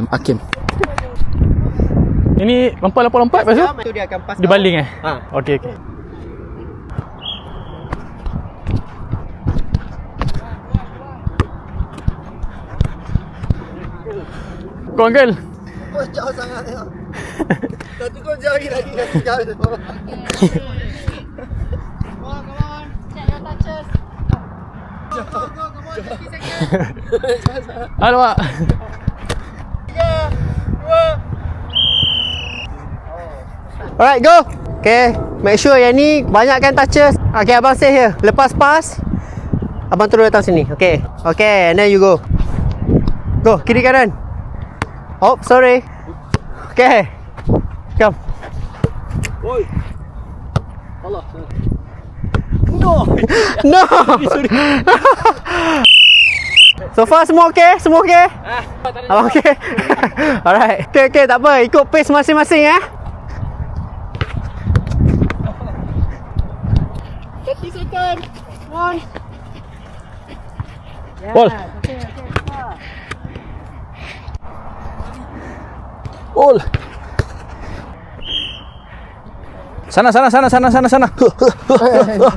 Hakim. Ini lompat-lompat lepas tu dia akan pass dia baling Okey. Go uncle. Oh, jauh sangat tengok. Satu kau jauh lagi jauh tu. Come on. Check your touches. Go, 30 seconds. Alamak. 3, 2. Alright, go. Okay, make sure yang ni banyakkan touches. Okay, abang stay here. Lepas pass, abang turun datang sini. Okay, and then you go. Go, kiri kanan. Oh, sorry. Okay, come. Oi. Allah. No. Sorry. So far semua okay? Semua okay? Abang okay? Alright. Okay, tak apa. Ikut pace masing-masing 30 seconds. 1. Ball. Ball. Sana.